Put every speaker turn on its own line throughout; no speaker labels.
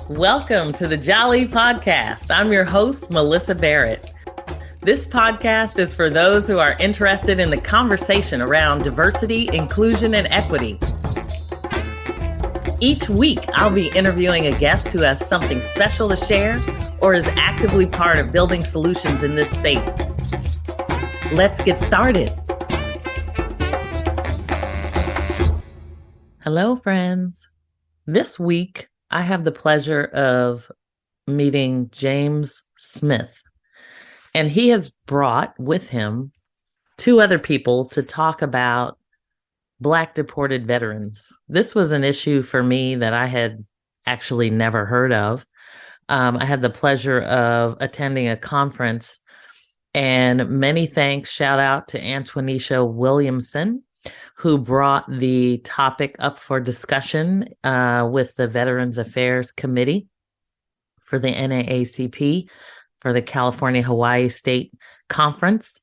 Welcome to the Jali podcast. I'm your host, Melyssa Barrett. This podcast is for those who are interested in the conversation around diversity, inclusion, and equity. Each week, I'll be interviewing a guest who has something special to share or is actively part of building solutions in this space. Let's get started. Hello, friends. This week, I have the pleasure of meeting James Smith, and he has brought with him two other people to talk about Black deported veterans. This was an issue for me that I had actually never heard of. I had the pleasure of attending a conference, and many thanks, shout out to Antoinisha Williamson, who brought the topic up for discussion with the Veterans Affairs Committee for the NAACP for the California-Hawaii State Conference.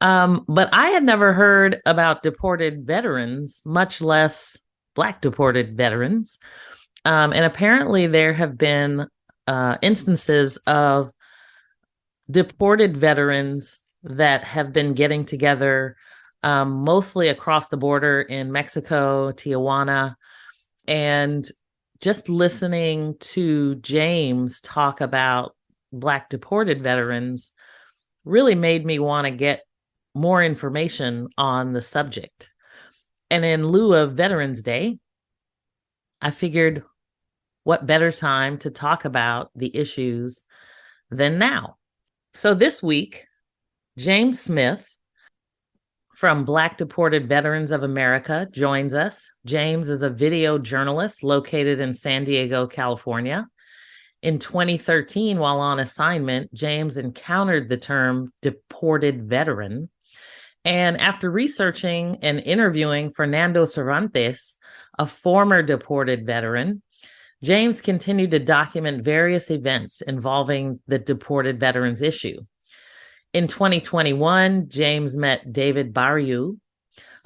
But I had never heard about deported veterans, much less Black deported veterans. And apparently there have been instances of deported veterans that have been getting together mostly across the border in Mexico, Tijuana, and just listening to James talk about Black deported veterans really made me want to get more information on the subject. And in lieu of Veterans Day, I figured what better time to talk about the issues than now. So this week, James Smith from Black Deported Veterans of America joins us. James is a video journalist located in San Diego, California. In 2013, while on assignment, James encountered the term deported veteran. And after researching and interviewing Fernando Cervantes, a former deported veteran, James continued to document various events involving the deported veterans issue. In 2021, James met David Bariu,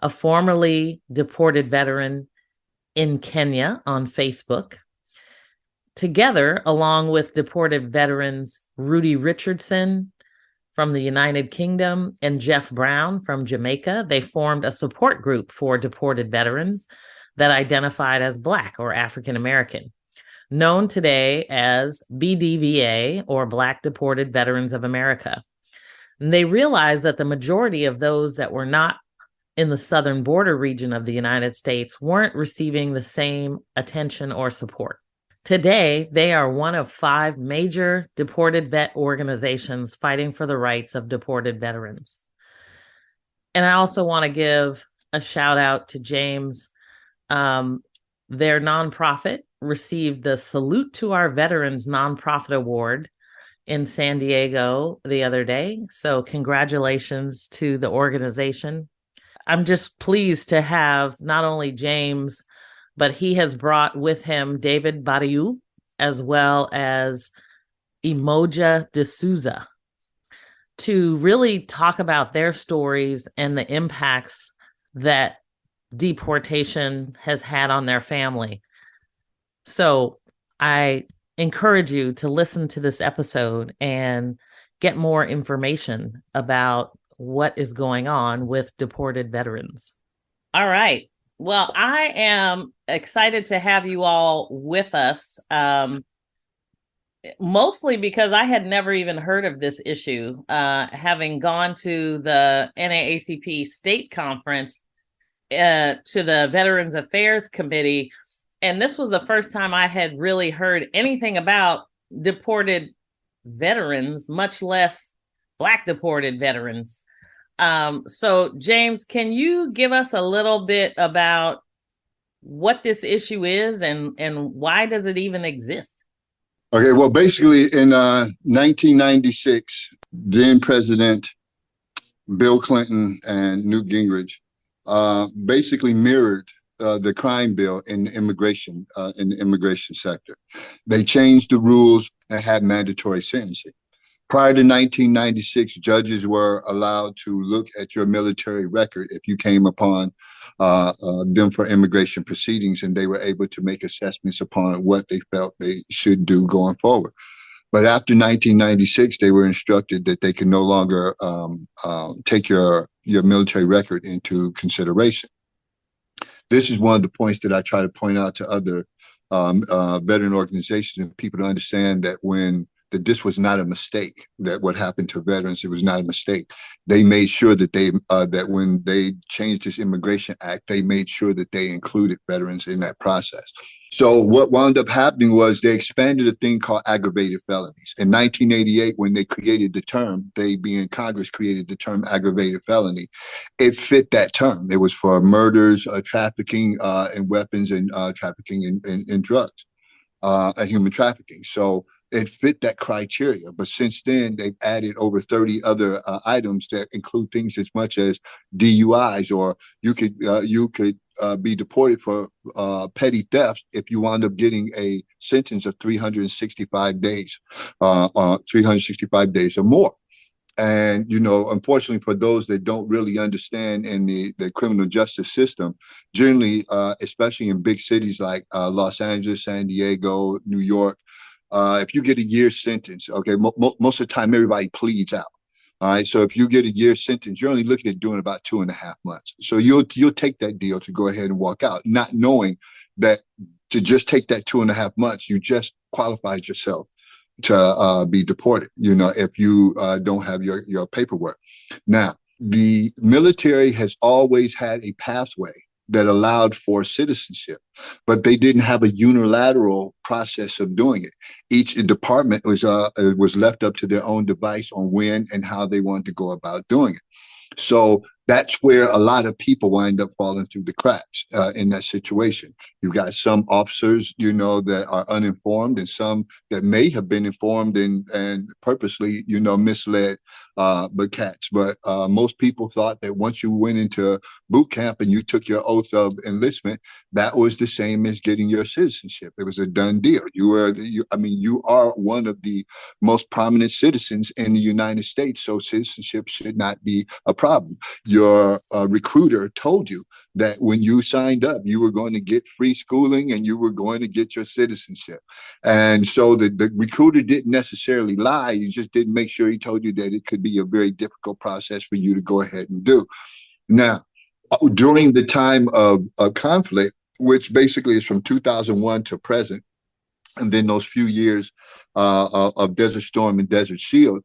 a formerly deported veteran in Kenya, on Facebook. Together, along with deported veterans Rudy Richardson from the United Kingdom and Jeff Brown from Jamaica, they formed a support group for deported veterans that identified as Black or African American, known today as BDVA, or Black Deported Veterans of America. And they realized that the majority of those that were not in the southern border region of the United States weren't receiving the same attention or support. Today, they are one of 5 major deported vet organizations fighting for the rights of deported veterans. And I also want to give a shout out to James. Their nonprofit received the Salute to Our Veterans Nonprofit Award in San Diego the other day. So congratulations to the organization. I'm just pleased to have not only James, but he has brought with him David Bariu, as well as Imo-jah Desouza, to really talk about their stories and the impacts that deportation has had on their family. So I encourage you to listen to this episode and get more information about what is going on with deported veterans. All right. Well, I am excited to have you all with us, mostly because I had never even heard of this issue, having gone to the NAACP state conference, to the Veterans Affairs Committee. And this was the first time I had really heard anything about deported veterans, much less Black deported veterans. So, James, can you give us a little bit about what this issue is and why does it even exist?
Okay, well, basically in 1996, then President Bill Clinton and Newt Gingrich basically mirrored the crime bill in the immigration sector. They changed the rules and had mandatory sentencing. Prior to 1996, judges were allowed to look at your military record if you came upon them for immigration proceedings, and they were able to make assessments upon what they felt they should do going forward. But after 1996, they were instructed that they can no longer take your military record into consideration. This is one of the points that I try to point out to other veteran organizations and people to understand that that this was not a mistake. That what happened to veterans, it was not a mistake. They made sure that that when they changed this Immigration Act, they made sure that they included veterans in that process. So what wound up happening was they expanded a thing called aggravated felonies. In 1988, when they created the term, they being Congress created the term aggravated felony, it fit that term. It was for murders, trafficking in weapons, and trafficking in drugs, and human trafficking. So it fit that criteria. But since then, they've added over 30 other items that include things as much as DUIs, or you could be deported for petty theft if you wound up getting a sentence of 365 days, 365 days or more. And, unfortunately, for those that don't really understand in the criminal justice system, generally, especially in big cities like Los Angeles, San Diego, New York, if you get a year sentence, okay, most of the time everybody pleads out. All right. So if you get a year sentence, you're only looking at doing about 2.5 months. So you'll take that deal to go ahead and walk out, not knowing that to just take that 2.5 months, you just qualified yourself to be deported, if you don't have your paperwork. Now, the military has always had a pathway that allowed for citizenship, but they didn't have a unilateral process of doing it. Each department was left up to their own device on when and how they wanted to go about doing it. So that's where a lot of people wind up falling through the cracks in that situation. You've got some officers, that are uninformed, and some that may have been informed and purposely, misled but cats. But most people thought that once you went into boot camp and you took your oath of enlistment, that was the same as getting your citizenship. It was a done deal. You are one of the most prominent citizens in the United States, so citizenship should not be a problem. Your recruiter told you that when you signed up, you were going to get free schooling and you were going to get your citizenship. And so the recruiter didn't necessarily lie. You just didn't make sure he told you that it could be a very difficult process for you to go ahead and do. Now, during the time of conflict, which basically is from 2001 to present, and then those few years of Desert Storm and Desert Shield,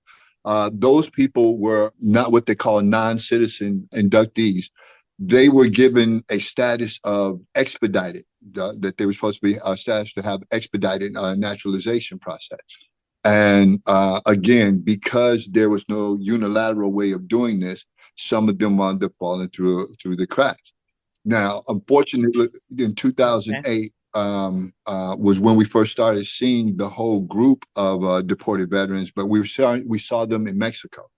those people were not what they call non-citizen inductees. They were given a status of expedited, that they were supposed to be a status to have expedited naturalization process. And again, because there was no unilateral way of doing this, some of them wound up falling through the cracks. Now, unfortunately, in 2008, was when we first started seeing the whole group of deported veterans, but we saw them in Mexico.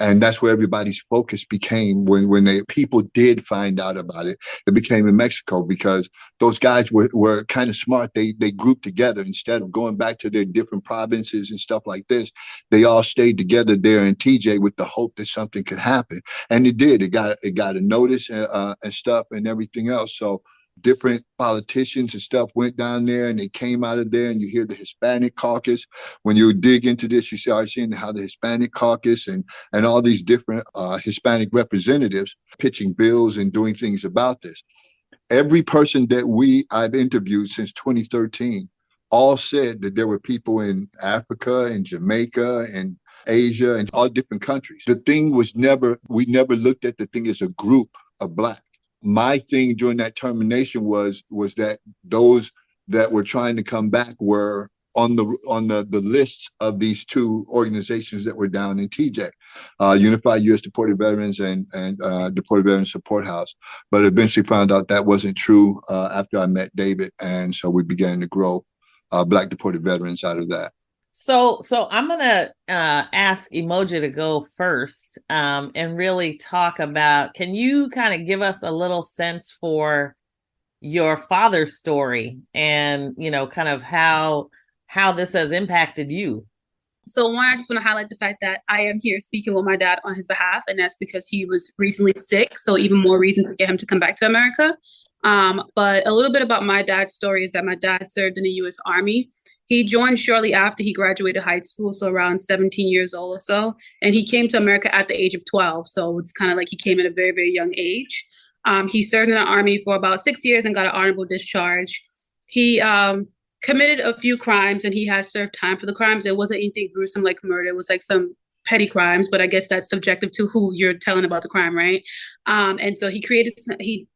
And that's where everybody's focus became when people did find out about it. It became in Mexico because those guys were kind of smart. They grouped together instead of going back to their different provinces and stuff like this. They all stayed together there in TJ with the hope that something could happen, and it did. It got a notice and stuff and everything else. So different politicians and stuff went down there and they came out of there, and you hear the Hispanic caucus. When you dig into this, you start seeing how the Hispanic caucus and all these different Hispanic representatives pitching bills and doing things about this. Every person that I've interviewed since 2013 all said that there were people in Africa and Jamaica and Asia and all different countries. The thing was we never looked at the thing as a group of Black. My thing during that termination was that those that were trying to come back were on the lists of these two organizations that were down in TJ, Unified U.S. Deported Veterans and Deported Veterans Support House. But eventually found out that wasn't true after I met David, and so we began to grow Black deported veterans out of that.
So I'm gonna ask Imo-jah to go first and really talk about. Can you kind of give us a little sense for your father's story and kind of how this has impacted you?
So one, I just want to highlight the fact that I am here speaking with my dad on his behalf, and that's because he was recently sick. So even more reason to get him to come back to America. But a little bit about my dad's story is that my dad served in the U.S. Army. He joined shortly after he graduated high school, so around 17 years old or so. And he came to America at the age of 12. So it's kind of like he came at a very, very young age. He served in the Army for about 6 years and got an honorable discharge. He committed a few crimes and he has served time for the crimes. It wasn't anything gruesome like murder. It was like some petty crimes, but I guess that's subjective to who you're telling about the crime, right? And so he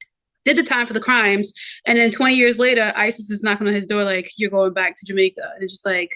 did the time for the crimes, and then 20 years later, ISIS is knocking on his door like, "You're going back to Jamaica." And it's just like,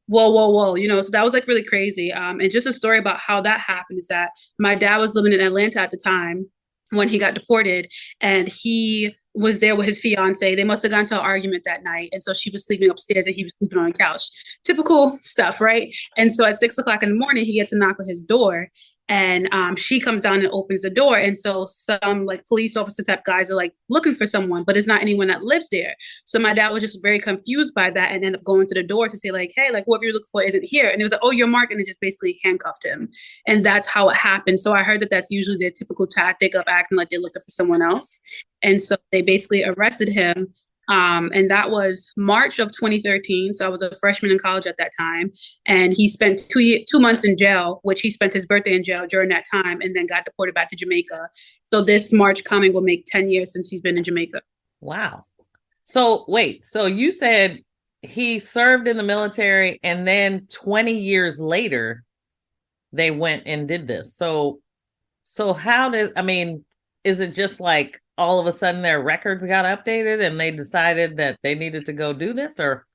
whoa, whoa, whoa, So that was like really crazy. And just a story about how that happened is that my dad was living in Atlanta at the time when he got deported, and he was there with his fiance. They must have gotten to an argument that night, and so she was sleeping upstairs and he was sleeping on a couch. Typical stuff, right? And so at 6 o'clock in the morning, he gets a knock on his door, and she comes down and opens the door, and so some like police officer type guys are like looking for someone, but it's not anyone that lives there. So my dad was just very confused by that, and ended up going to the door to say like, "Hey, like whoever you're looking for isn't here." And it was like, "Oh, you're Mark," and it just basically handcuffed him, and that's how it happened. So I heard that that's usually their typical tactic of acting like they're looking for someone else, and so they basically arrested him. And that was March of 2013. So I was a freshman in college at that time. And he spent 2 months in jail, which he spent his birthday in jail during that time, and then got deported back to Jamaica. So this March coming will make 10 years since he's been in Jamaica.
Wow. So wait, so you said he served in the military and then 20 years later they went and did this. So how did, I mean, is it just like all of a sudden their records got updated and they decided that they needed to go do this, or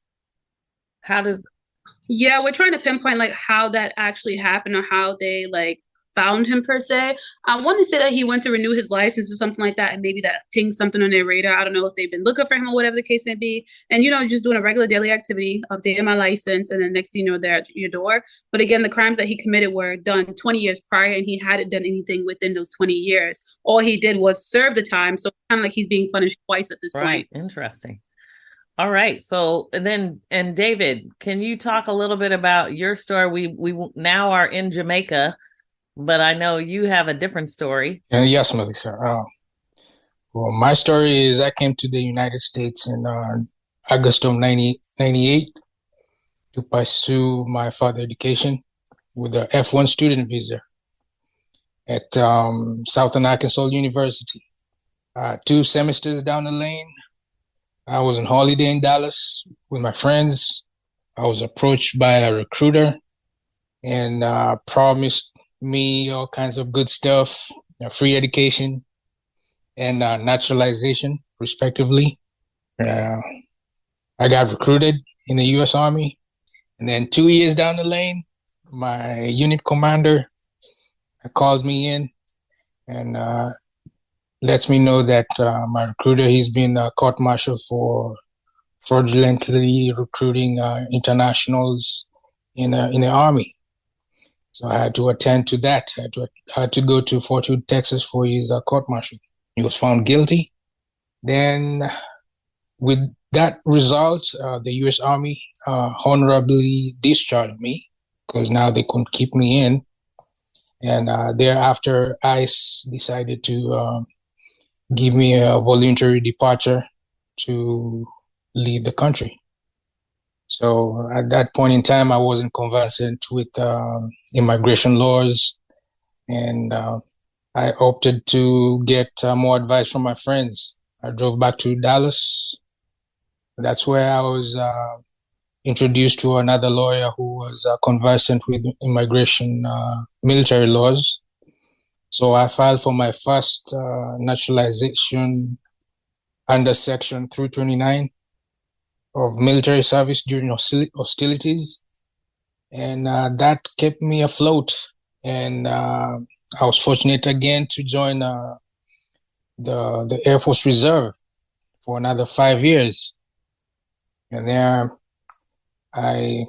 how does?
Yeah, we're trying to pinpoint like how that actually happened or how they like found him per se. I want to say that he went to renew his license or something like that, and maybe that pinged something on their radar. I don't know if they've been looking for him or whatever the case may be. And just doing a regular daily activity, updating my license, and then next thing you know, they're at your door. But again, the crimes that he committed were done 20 years prior, and he hadn't done anything within those 20 years. All he did was serve the time, so kind of like he's being punished twice at this
Right,
point.
interesting. All right. So and David, can you talk a little bit about your story? We now are in Jamaica, but I know you have a different story.
Yes, Melyssa. Well, my story is I came to the United States in August of 1998 to pursue my further education with a F1 student visa at Southern Arkansas University. 2 semesters down the lane, I was on holiday in Dallas with my friends. I was approached by a recruiter and promised me all kinds of good stuff, free education and naturalization, respectively. I got recruited in the U.S. Army. And then 2 years down the lane, my unit commander calls me in and lets me know that my recruiter, he's been court-martialed for fraudulently recruiting internationals in the Army. So I had to attend to that. I had to go to Fort Hood, Texas for his court-martial. He was found guilty. Then with that result, the U.S. Army honorably discharged me because now they couldn't keep me in. And thereafter, ICE decided to give me a voluntary departure to leave the country. So at that point in time, I wasn't conversant with immigration laws, and I opted to get more advice from my friends. I drove back to Dallas. That's where I was introduced to another lawyer who was conversant with immigration military laws. So I filed for my first naturalization under Section 329 of military service during hostilities. And that kept me afloat. And I was fortunate again to join the Air Force Reserve for another 5 years. And there I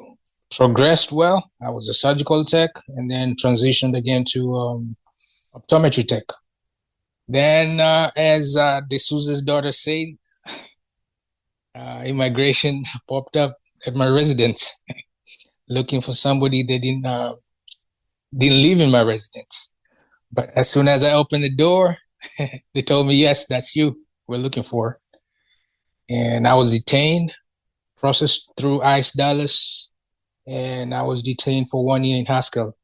progressed well. I was a surgical tech and then transitioned again to optometry tech. Then, as Desouza's daughter said, immigration popped up at my residence. looking for somebody that didn't live in my residence. But as soon as I opened the door, they told me, yes, that's you we're looking for. And I was detained, processed through ICE Dallas, and I was detained for 1 year in Haskell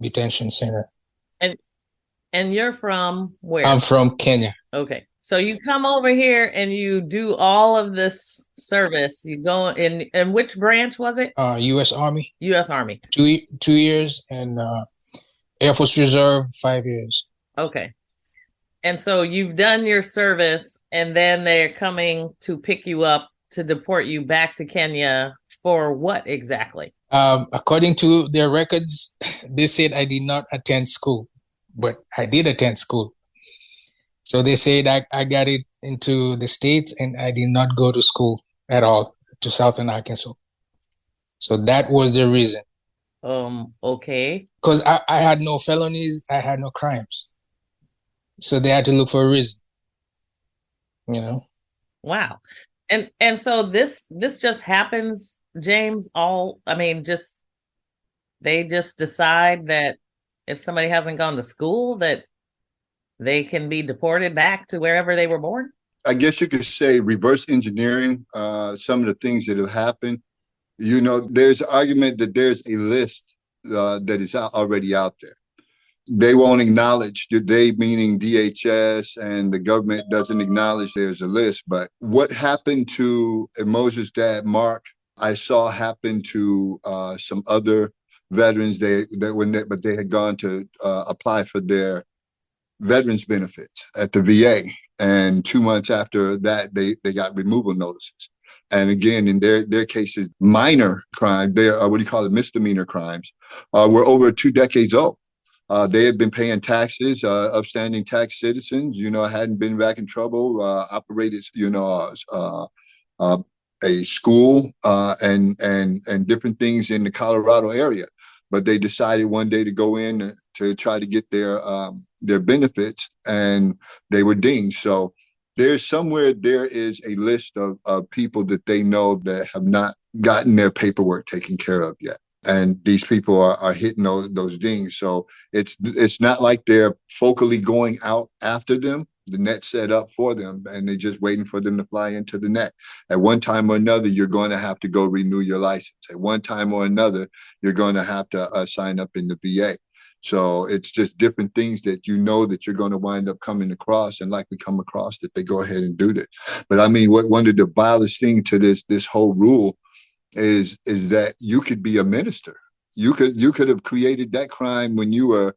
Detention Center.
And you're from where?
I'm from Kenya.
Okay. So you come over here and you do all of this service. You go in, and which branch was it?
U.S. Army.
U.S. Army.
2 years, and Air Force Reserve, 5 years.
Okay. And so you've done your service, and then they're coming to pick you up to deport you back to Kenya for what exactly?
According to their records, they said I did not attend school, but I did attend school. So they said I got it into the States and I did not go to school at all to Southern Arkansas. So that was the reason.
Okay.
Because I had no felonies, I had no crimes. So they had to look for a reason. You know?
Wow. And so this just happens, James, they just decide that if somebody hasn't gone to school that they can be deported back to wherever they were born?
I guess you could say reverse engineering some of the things that have happened. You know, there's an argument that there's a list that is already out there. They won't acknowledge, they meaning DHS and the government doesn't acknowledge there's a list. But what happened to Imo-jah's dad, Mark, I saw happen to some other veterans. But they had gone to apply for their veterans benefits at the VA. And 2 months after that, they got removal notices. And again, in their cases, minor crime, misdemeanor crimes, were over 2 decades old. They had been paying taxes, upstanding tax citizens, hadn't been back in trouble, operated, a school and different things in the Colorado area. But they decided one day to go in to try to get their benefits, and they were dinged. So there is a list of people that they know that have not gotten their paperwork taken care of yet. And these people are hitting those dings. So it's not like they're focally going out after them. The net's set up for them, and they're just waiting for them to fly into the net. At one time or another, you're going to have to go renew your license. At one time or another, you're going to have to sign up in the VA. So it's just different things that that you're going to wind up coming across, and likely come across that they go ahead and do this. But I mean, one of the vilest things to this whole rule is that you could be a minister. You could have created that crime when you were,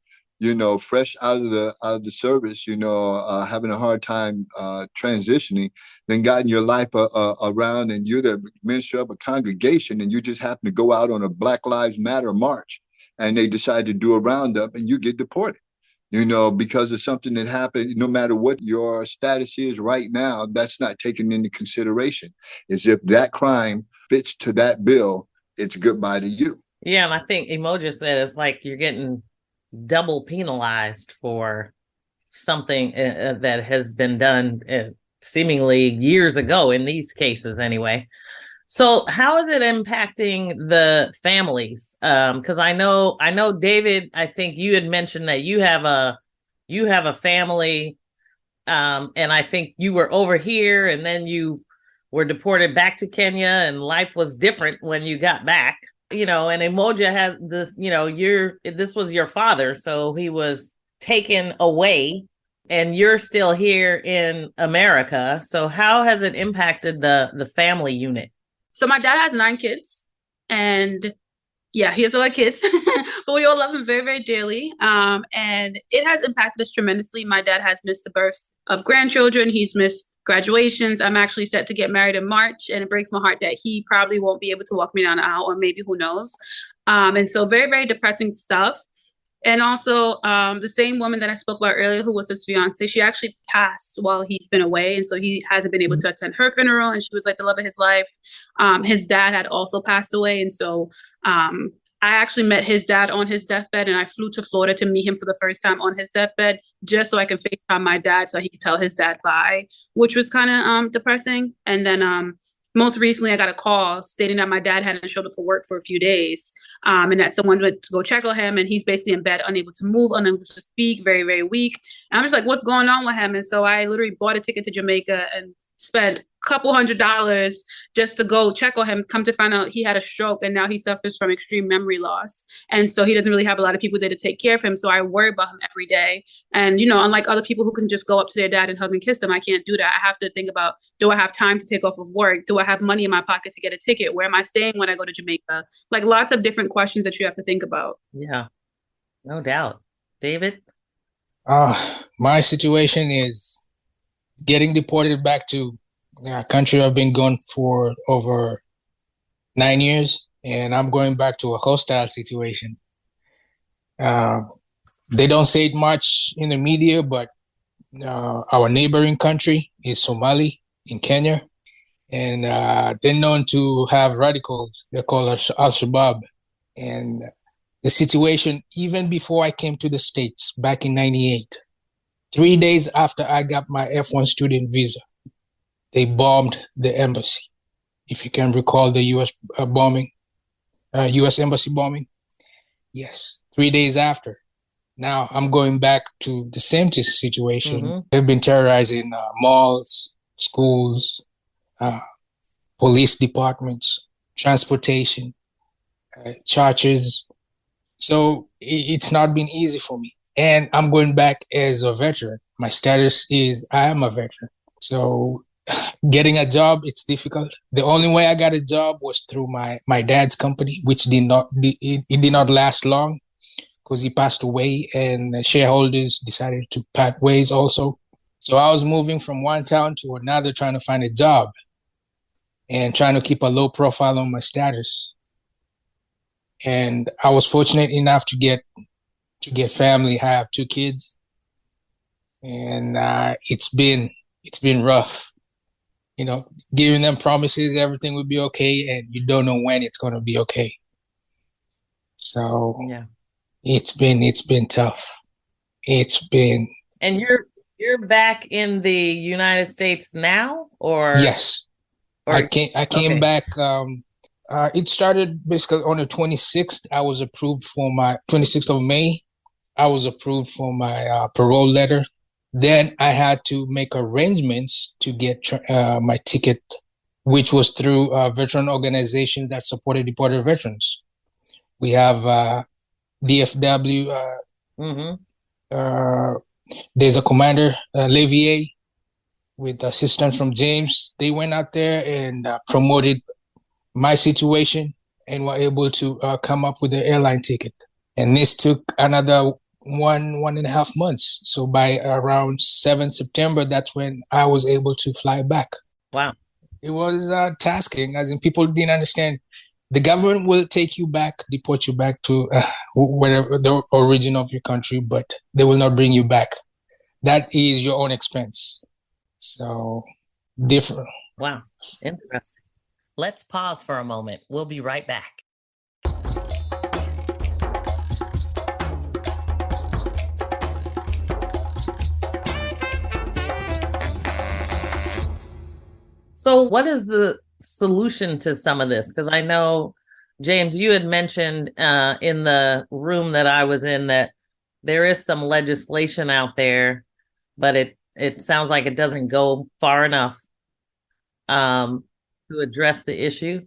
fresh out of the service, having a hard time transitioning, then gotten your life around, and you're the minister of a congregation, and you just happen to go out on a Black Lives Matter march, and they decide to do a roundup, and you get deported. Because of something that happened. No matter what your status is right now, that's not taken into consideration. It's if that crime fits to that bill, it's goodbye to you.
Yeah, and I think Imo-jah said it's like you're getting double penalized for something that has been done seemingly years ago in these cases anyway. So how is it impacting the families? Because I know, David, I think you had mentioned that you have a family, and I think you were over here and then you were deported back to Kenya, and life was different when you got back. And Imo-jah has this, this was your father, so he was taken away and you're still here in America. So how has it impacted the family unit?
So my dad has 9 kids, and yeah, he has a lot of kids, but we all love him very, very dearly. And it has impacted us tremendously. My dad has missed the births of grandchildren. He's missed graduations. I'm actually set to get married in March, and it breaks my heart that he probably won't be able to walk me down the aisle, or maybe who knows. And so very, very depressing stuff. And also the same woman that I spoke about earlier, who was his fiance, she actually passed while he's been away. And so he hasn't been able to attend her funeral. And she was like the love of his life. His dad had also passed away. And so I actually met his dad on his deathbed, and I flew to Florida to meet him for the first time on his deathbed, just so I can FaceTime my dad so he could tell his dad bye, which was kind of depressing. And then most recently I got a call stating that my dad hadn't showed up for work for a few days, and that someone went to go check on him, and he's basically in bed, unable to move, unable to speak, very, very weak. And I'm just like, what's going on with him? And so I literally bought a ticket to Jamaica and spent a couple $100s just to go check on him. Come to find out he had a stroke, and now he suffers from extreme memory loss. And so he doesn't really have a lot of people there to take care of him. So I worry about him every day. And, unlike other people who can just go up to their dad and hug and kiss him, I can't do that. I have to think about, do I have time to take off of work? Do I have money in my pocket to get a ticket? Where am I staying when I go to Jamaica? Like lots of different questions that you have to think about.
Yeah, no doubt. David?
My situation is getting deported back to a country I've been gone for over 9 years, and I'm going back to a hostile situation. They don't say it much in the media, but our neighboring country is Somali in Kenya, and they're known to have radicals. They're called Al-Shabaab. And the situation, even before I came to the States back in 98, 3 days after I got my F1 student visa, they bombed the embassy. If you can recall the U.S. bombing, U.S. embassy bombing. Yes, 3 days after. Now I'm going back to the same situation.
Mm-hmm.
They've been terrorizing malls, schools, police departments, transportation, churches. So it's not been easy for me. And I'm going back as a veteran. My status is I am a veteran. So getting a job, it's difficult. The only way I got a job was through my dad's company, which did not last long because he passed away, and the shareholders decided to part ways also. So I was moving from one town to another trying to find a job and trying to keep a low profile on my status. And I was fortunate enough to get family. I have 2 kids, and it's been rough. Giving them promises everything will be okay, and you don't know when it's going to be okay. So
Yeah,
it's been tough.
and you're back in the United States now, or
Yes, I came
okay.
back. It started basically on the 26th. I was approved for my 26th of May. I was approved for my parole letter. Then I had to make arrangements to get my ticket, which was through a veteran organization that supported deported veterans. We have DFW. There's a commander, Levier, with assistance from James. They went out there and promoted my situation and were able to come up with the airline ticket. And this took another 1.5 months. So by around 7 September, that's when I was able to fly back.
Wow.
It was tasking, as in people didn't understand. The government will take you back, deport you back to wherever the origin of your country, but they will not bring you back. That is your own expense. So different.
Wow. Interesting. Let's pause for a moment. We'll be right back. So what is the solution to some of this? Because I know, James, you had mentioned in the room that I was in that there is some legislation out there, but it sounds like it doesn't go far enough to address the issue.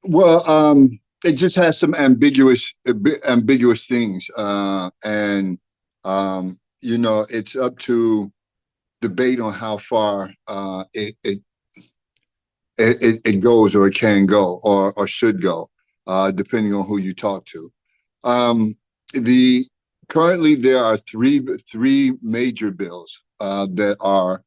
Well, it just has some ambiguous things, and it's up to debate on how far it goes, or it can go, or should go, depending on who you talk to. Currently there are three major bills that are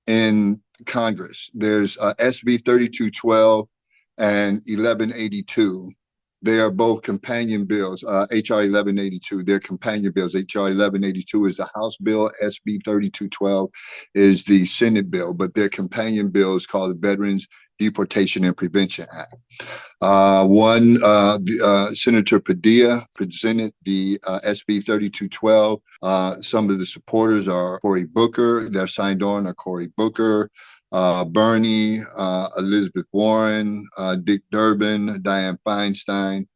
in Congress. There's SB 3212 and 1182. They are both companion bills. HR 1182, they're companion bills. HR 1182 is the House bill. SB 3212 is the Senate bill, but they're companion bills called the Veterans Deportation and Prevention Act. Senator Padilla presented the SB 3212. Some of the supporters are Cory Booker. They're signed on are Cory Booker, Bernie, Elizabeth Warren, Dick Durbin, Dianne Feinstein,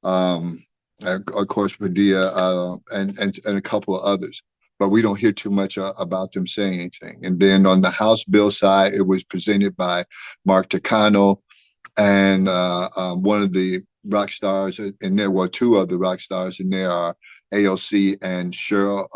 of course, Padilla, and a couple of others. But we don't hear too much about them saying anything. And then on the House bill side, it was presented by Mark Takano and one of the rock stars, and there were two other rock stars, and there are AOC and Cheryl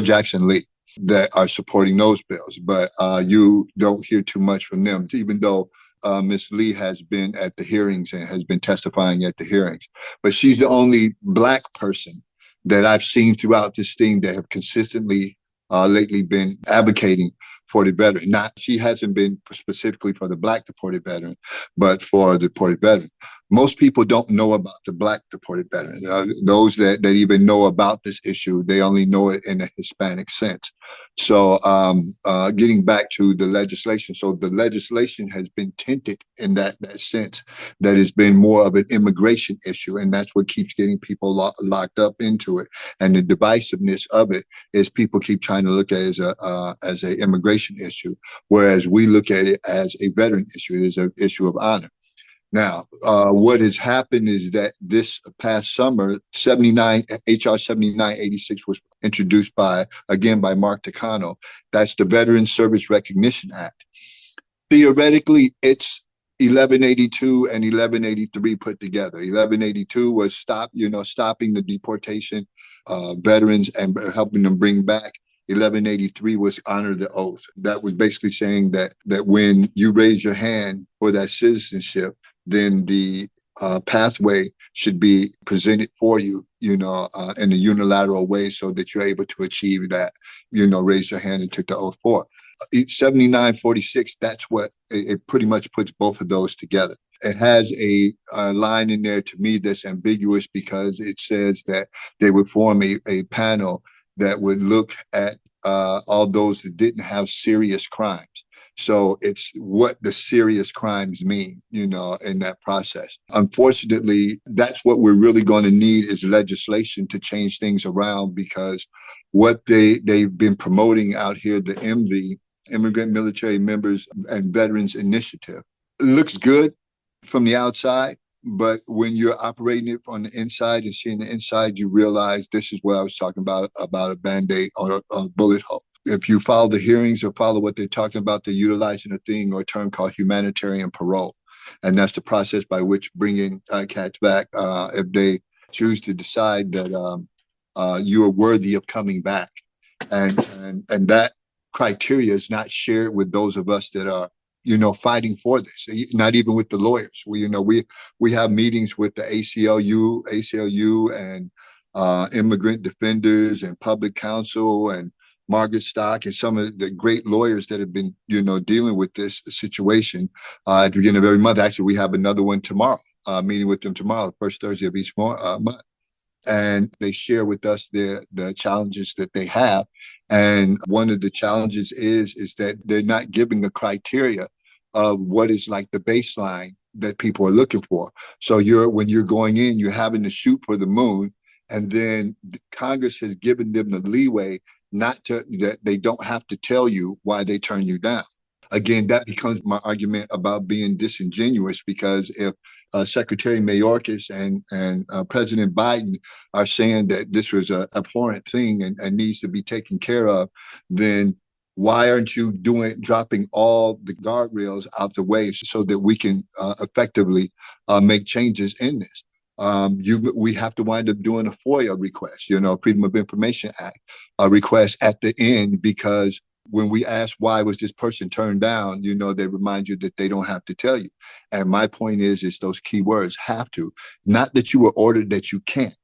Jackson Lee that are supporting those bills. But you don't hear too much from them, even though Ms. Lee has been at the hearings and has been testifying at the hearings. But she's the only Black person that I've seen throughout this thing that have consistently lately been advocating for the veteran. She hasn't been specifically for the Black deported veteran, but for the deported veteran. Most people don't know about the Black deported veteran. Those that even know about this issue, they only know it in a Hispanic sense. So getting back to the legislation. So the legislation has been tinted in that sense, that has been more of an immigration issue. And that's what keeps getting people locked up into it. And the divisiveness of it is people keep trying to look at it as an immigration issue, whereas we look at it as a veteran issue. It is an issue of honor. Now, what has happened is that this past summer, HR 7986 was introduced by Mark Takano. That's the Veteran Service Recognition Act. Theoretically, it's 1182 and 1183 put together. 1182 was stopping the deportation veterans and helping them bring back. 1183 was honor the oath. That was basically saying that when you raise your hand for that citizenship, then the pathway should be presented for you, in a unilateral way so that you're able to achieve that, raise your hand and took the oath for. 7946, that's what it pretty much puts both of those together. It has a line in there to me that's ambiguous because it says that they would form a panel that would look at all those that didn't have serious crimes. So it's what the serious crimes mean, in that process. Unfortunately, that's what we're really going to need is legislation to change things around, because what they've been promoting out here, the MV, Immigrant Military Members and Veterans Initiative, it looks good from the outside, but when you're operating it on the inside and seeing the inside, you realize this is what I was talking about a Band-Aid or a bullet hole. If you follow the hearings or follow what they're talking about, they're utilizing a thing or a term called humanitarian parole. And that's the process by which bringing cats back if they choose to decide that you are worthy of coming back. And that criteria is not shared with those of us that are, fighting for this, not even with the lawyers. We have meetings with the ACLU and immigrant defenders and public counsel and Margaret Stock and some of the great lawyers that have been, dealing with this situation at the beginning of every month. Actually, we have another one tomorrow, meeting with them tomorrow, the first Thursday of each month. And they share with us the challenges that they have. And one of the challenges is that they're not giving the criteria of what is like the baseline that people are looking for. So when you're going in, you're having to shoot for the moon. And then Congress has given them the leeway that they don't have to tell you why they turn you down. Again, that becomes my argument about being disingenuous, because if Secretary Mayorkas and President Biden are saying that this was an abhorrent thing and needs to be taken care of, then why aren't you dropping all the guardrails out the way so that we can effectively make changes in this? We have to wind up doing a FOIA request, Freedom of Information Act request at the end, because when we ask why was this person turned down, they remind you that they don't have to tell you. And my point is those key words, have to. Not that you were ordered that you can't.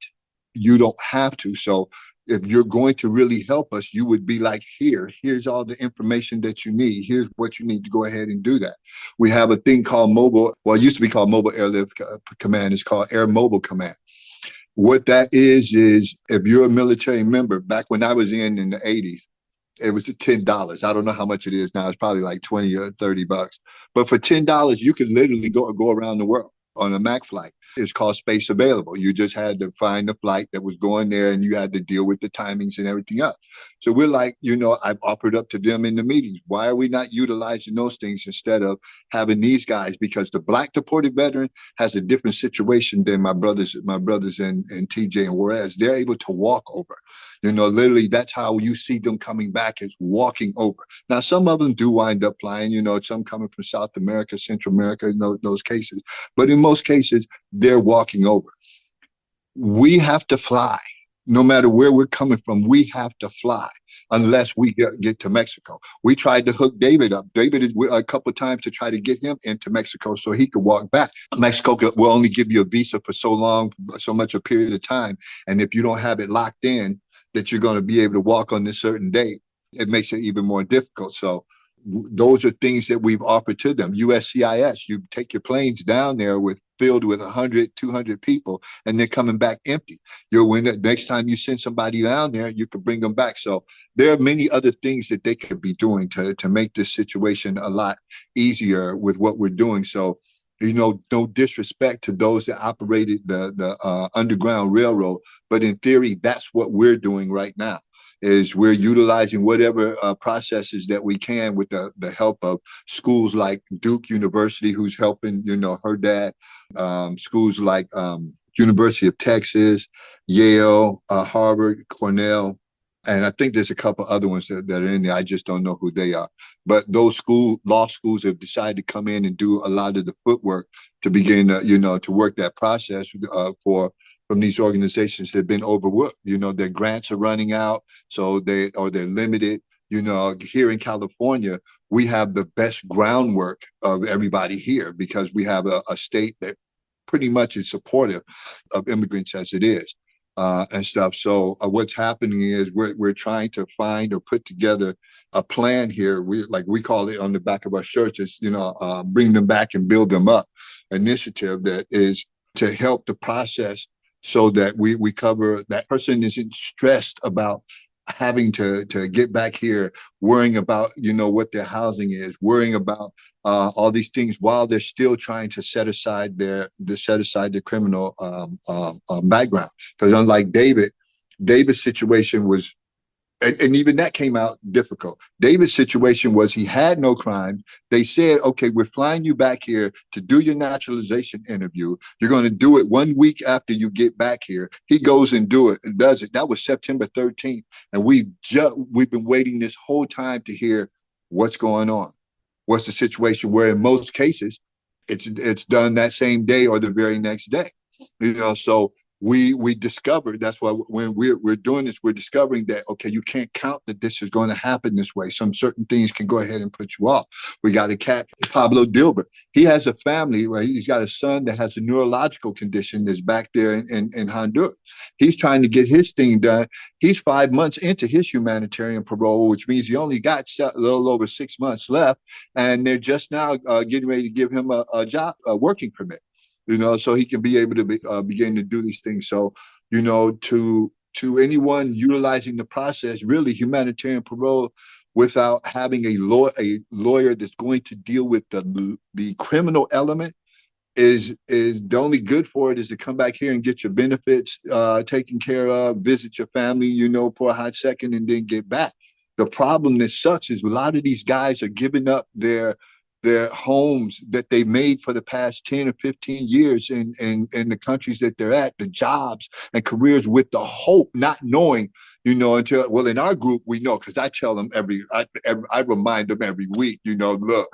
You don't have to. So if you're going to really help us, you would be like, here's all the information that you need. Here's what you need to go ahead and do that. We have a thing called it used to be called Mobile Airlift Command. It's called Air Mobile Command. What that is if you're a military member, back when I was in the 80s, It was $10. I don't know how much it is now. It's probably like 20 or $30. But for $10, you could literally go around the world on a Mac flight. It's called space available. You just had to find the flight that was going there, and you had to deal with the timings and everything else. So we're like, I've offered up to them in the meetings, why are we not utilizing those things instead of having these guys? Because the Black deported veteran has a different situation than my brothers and TJ and Juarez. They're able to walk over. Literally, that's how you see them coming back, is walking over. Now, some of them do wind up flying, some coming from South America, Central America, those cases. But in most cases, they're walking over. We have to fly. No matter where we're coming from, we have to fly unless we get to Mexico. We tried to hook David up. David a couple of times to try to get him into Mexico so he could walk back. Mexico will only give you a visa for so long, so much a period of time. And if you don't have it locked in, that you're going to be able to walk on this certain date, it makes it even more difficult. So those are things that we've offered to them. USCIS, you take your planes down there filled with 100, 200 people, and they're coming back empty. When the next time you send somebody down there, you could bring them back. So there are many other things that they could be doing to make this situation a lot easier with what we're doing. So, no disrespect to those that operated the Underground Railroad, but in theory, that's what we're doing right now. Is we're utilizing whatever processes that we can with the help of schools like Duke University, who's helping, her dad, schools like University of Texas, Yale, Harvard, Cornell, and I think there's a couple other ones that are in there. I just don't know who they are. But those law schools have decided to come in and do a lot of the footwork to begin, to work that process from these organizations that have been overworked. Their grants are running out, so they're limited. Here in California, we have the best groundwork of everybody here because we have a state that pretty much is supportive of immigrants as it is. And stuff. So what's happening is we're trying to find or put together a plan here. We call it on the back of our shirts, is bring them back and build them up initiative that is to help the process so that we cover that person isn't stressed about having to get back here, worrying about what their housing is, worrying about all these things while they're still trying to set aside their criminal background. Because unlike David's situation was, and even that came out difficult. David's situation was he had no crime. They said, okay, we're flying you back here to do your naturalization interview. You're going to do it 1 week after you get back here. He goes and does it. That was September 13th. And we've been waiting this whole time to hear what's going on. What's the situation, where in most cases it's done that same day or the very next day. So we discovered, that's why when we're doing this, we're discovering that, okay, you can't count that this is going to happen this way. Some certain things can go ahead and put you off. We got a cat, Pablo Dilbert. He has a family where he's got a son that has a neurological condition that's back there in Honduras. He's trying to get his thing done. He's 5 months into his humanitarian parole, which means he only got a little over 6 months left. And they're just now getting ready to give him a working permit. So he can be able to begin to do these things. So, to anyone utilizing the process, really humanitarian parole without having a lawyer that's going to deal with the criminal element is the only good for it is to come back here and get your benefits taken care of, visit your family, for a hot second, and then get back. The problem that sucks is a lot of these guys are giving up their homes that they made for the past 10 or 15 years in the countries that they're at, the jobs and careers, with the hope, not knowing, until, well, in our group, we know, because I tell them I remind them every week, look,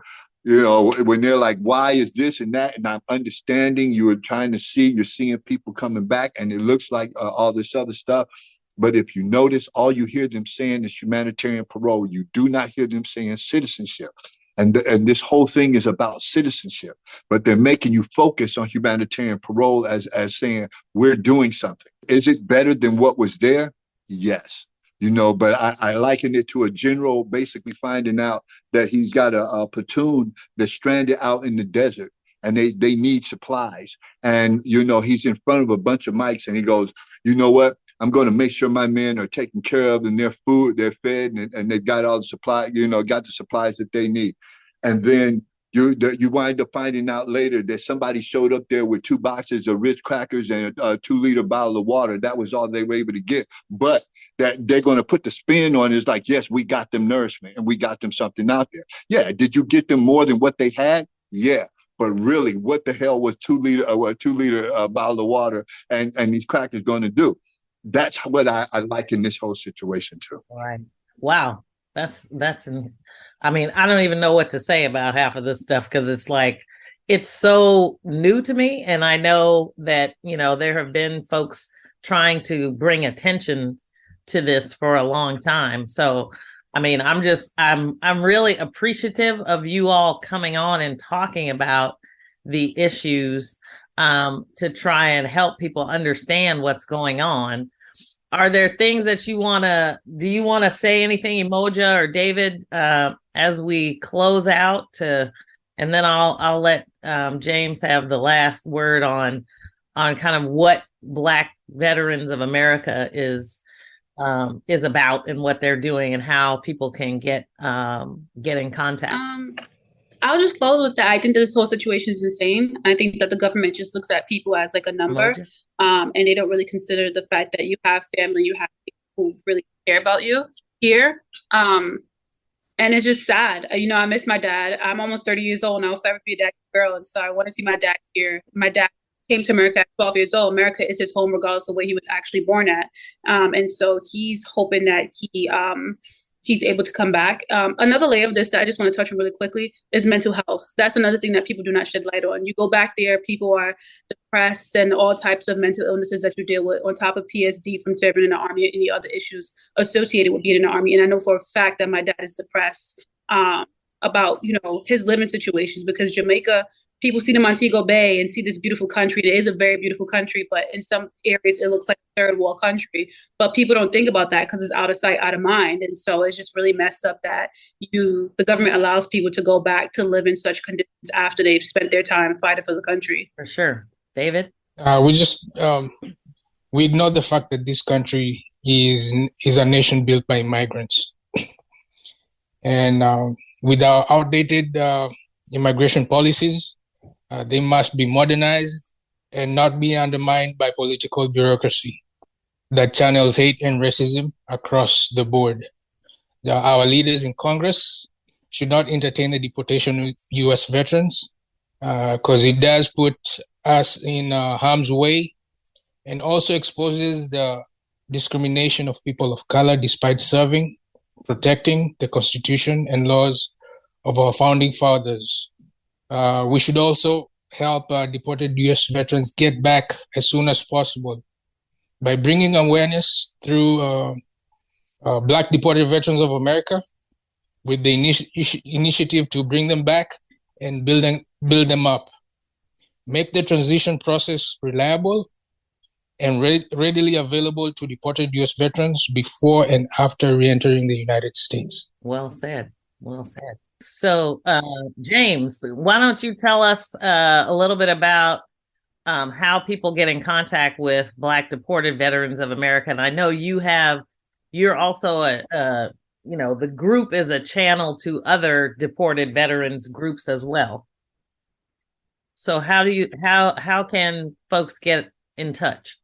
when they're like, why is this and that? And I'm understanding you're seeing people coming back, and it looks like all this other stuff. But if you notice, all you hear them saying is humanitarian parole. You do not hear them saying citizenship. And this whole thing is about citizenship, but they're making you focus on humanitarian parole as saying we're doing something. Is it better than what was there? Yes. But I liken it to a general basically finding out that he's got a platoon that's stranded out in the desert, and they need supplies. And, he's in front of a bunch of mics, and he goes, you know what? I'm going to make sure my men are taken care of and their food, they're fed, and they've got all the supply, got the supplies that they need. And then you wind up finding out later that somebody showed up there with 2 boxes of Ritz crackers and a 2-liter bottle of water. That was all they were able to get. But that they're going to put the spin on is like, yes, we got them nourishment and we got them something out there. Yeah. Did you get them more than what they had? Yeah. But really, what the hell was 2-liter bottle of water and these crackers going to do? That's what I like in this whole situation too.
Right. Wow. That's I mean, I don't even know what to say about half of this stuff because it's like, it's so new to me. And I know that, there have been folks trying to bring attention to this for a long time. So, I mean, I'm really appreciative of you all coming on and talking about the issues to try and help people understand what's going on. Are there things that do you want to say anything, Imo-jah or David, as we close out and then I'll let James have the last word on kind of what Black Veterans of America is about and what they're doing and how people can get in contact.
I'll just close with that. I think this whole situation is insane. I think that the government just looks at people as like a number, and they don't really consider the fact that you have family, you have people who really care about you here. And it's just sad. I miss my dad. I'm almost 30 years old and I'll forever be a daddy girl. And so I want to see my dad here. My dad came to America at 12 years old. America is his home regardless of where he was actually born at. And so he's hoping that he's able to come back. Another layer of this that I just want to touch on really quickly is mental health. That's another thing that people do not shed light on. You go back there, people are depressed and all types of mental illnesses that you deal with on top of PSD from serving in the Army and any other issues associated with being in the Army. And I know for a fact that my dad is depressed about, his living situations because Jamaica, people see the Montego Bay and see this beautiful country. It is a very beautiful country, but in some areas it looks like a third world country. But people don't think about that because it's out of sight, out of mind. And so it's just really messed up that the government allows people to go back to live in such conditions after they've spent their time fighting for the country.
For sure. David?
We ignore the fact that this country is a nation built by migrants. And with our outdated immigration policies, they must be modernized and not be undermined by political bureaucracy that channels hate and racism across the board. Our leaders in Congress should not entertain the deportation of U.S. veterans because it does put us in harm's way and also exposes the discrimination of people of color despite serving, protecting the Constitution and laws of our founding fathers. We should also help deported U.S. veterans get back as soon as possible by bringing awareness through Black Deported Veterans of America with the initiative to bring them back and build them up. Make the transition process reliable and readily available to deported U.S. veterans before and after re-entering the United States.
Well said. Well said. So, James, why don't you tell us a little bit about how people get in contact with Black Deported Veterans of America? And I know you're also the group is a channel to other deported veterans groups as well. So how can folks get in touch?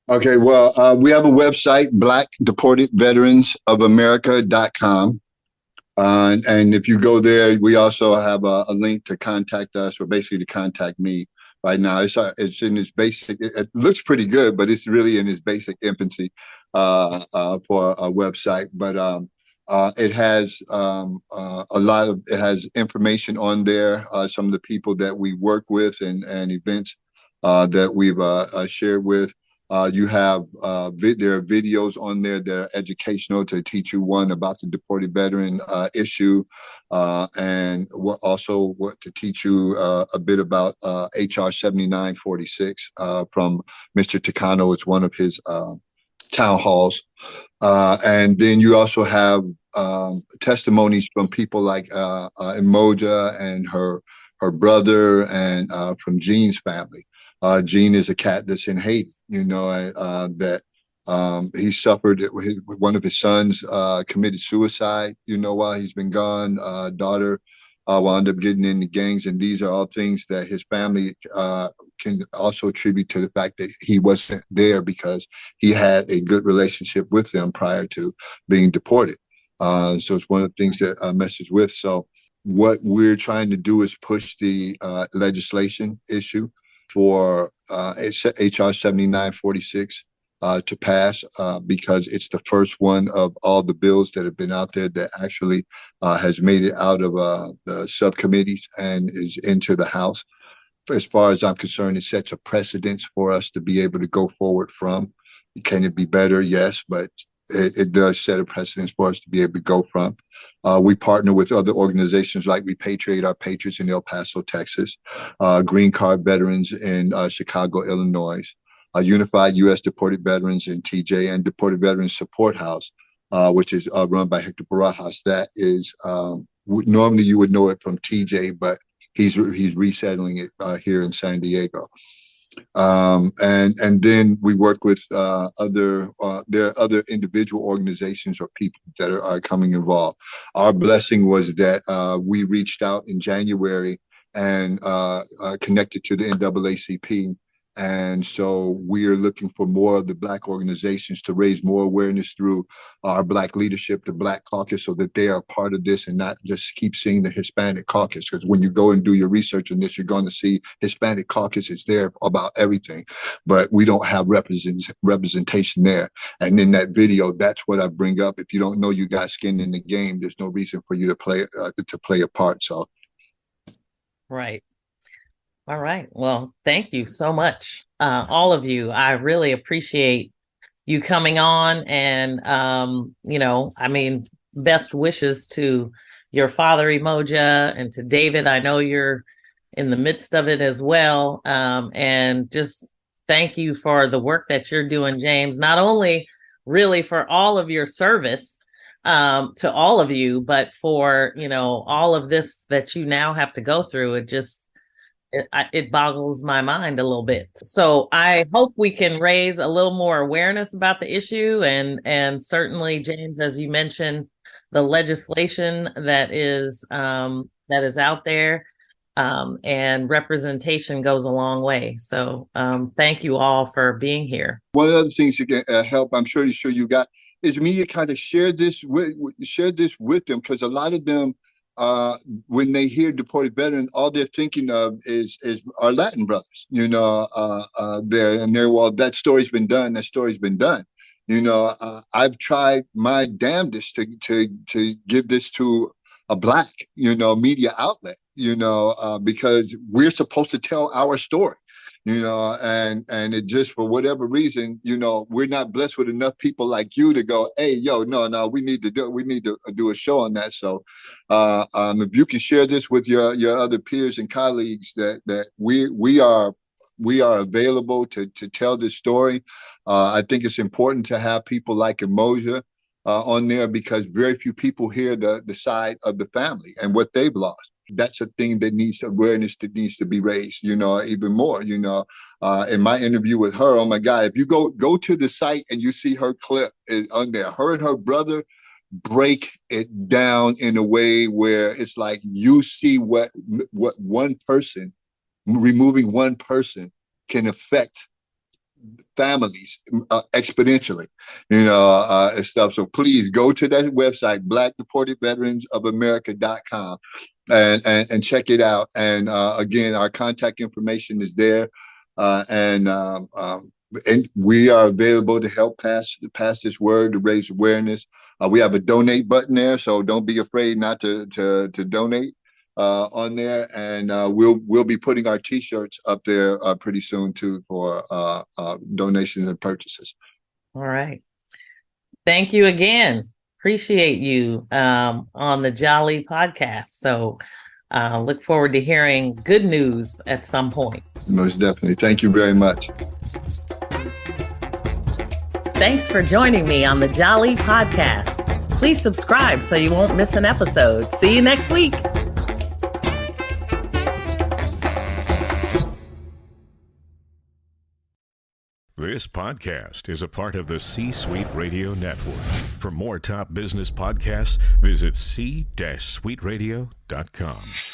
Okay, well, we have a website, blackdeportedveteransofamerica.com. And if you go there, we also have a link to contact us, or basically to contact me. Right now, it's in its basic. It looks pretty good, but it's really in its basic infancy for a website. But it has it has information on there. Some of the people that we work with and events that we've shared with. You have there are videos on there that are educational to teach you about the deported veteran issue, and what to teach you a bit about HR 7946 from Mr. Takano. It's one of his town halls, and then you also have testimonies from people like Imo-jah and her brother, and from Jean's family. Jean is a cat that's in Haiti, that He suffered it with one of his sons committed suicide, while he's been gone. Daughter wound up getting in the gangs. And these are all things that his family can also attribute to the fact that he wasn't there because he had a good relationship with them prior to being deported. So it's one of the things that messes with. So what we're trying to do is push the legislation issue for HR 7946 to pass because it's the first one of all the bills that have been out there that actually has made it out of the subcommittees and is into the House. As far as I'm concerned, it sets a precedence for us to be able to go forward from. Can it be better? Yes, but it does set a precedence for us to be able to go from. We partner with other organizations like Repatriate Our Patriots in El Paso, Texas, Green Card Veterans in Chicago, Illinois, Unified U.S. Deported Veterans in TJ, and Deported Veterans Support House, which is run by Hector Barajas. That is, normally you would know it from TJ, but he's resettling it here in San Diego. And then we work with there are other individual organizations or people that are coming involved. Our blessing was that we reached out in January and connected to the NAACP. And so we are looking for more of the Black organizations to raise more awareness through our Black leadership, the Black Caucus, so that they are part of this and not just keep seeing the Hispanic Caucus. Because when you go and do your research on this, you're going to see Hispanic Caucus is there about everything, but we don't have representation there. And in that video, that's what I bring up. If you don't know you got skin in the game, there's no reason for you to play a part. So,
Right. All right. Well, thank you so much, all of you. I really appreciate you coming on and, best wishes to your father, Imo-jah, and to David. I know you're in the midst of it as well. And just thank you for the work that you're doing, James, not only really for all of your service to all of you, but for, all of this that you now have to go through. It boggles my mind a little bit. So I hope we can raise a little more awareness about the issue. And certainly, James, as you mentioned, the legislation that is out there and representation goes a long way. So thank you all for being here.
One of the other things that can help, I'm sure you got, is me to kind of share this with them, because a lot of them, when they hear deported veteran, all they're thinking of is our Latin brothers, there and there. Well, that story's been done. That story's been done. I've tried my damnedest to give this to a Black, media outlet, because we're supposed to tell our story. And it just, for whatever reason, we're not blessed with enough people like you to go, hey, no, we need to do a show on that. So if you can share this with your other peers and colleagues that we are available to tell this story. I think it's important to have people like Imo-jah on there, because very few people hear the side of the family and what they've lost. That's a thing that needs awareness, that needs to be raised, even more, in my interview with her, oh my God, if you go to the site and you see her clip is on there, her and her brother break it down in a way where it's like, you see what one person, removing one person can affect families exponentially, and stuff. So please go to that website, blackdeportedveteransofamerica.com, and check it out. And again, our contact information is there, and we are available to help pass this word, to raise awareness. We have a donate button there, so don't be afraid not to donate on there, and we'll be putting our T-shirts up there pretty soon too, for donations and purchases.
All right. Thank you again. Appreciate you on the Jali podcast. So look forward to hearing good news at some point.
Most definitely. Thank you very much.
Thanks for joining me on the Jali podcast. Please subscribe so you won't miss an episode. See you next week.
This podcast is a part of the C-Suite Radio Network. For more top business podcasts, visit c-suiteradio.com.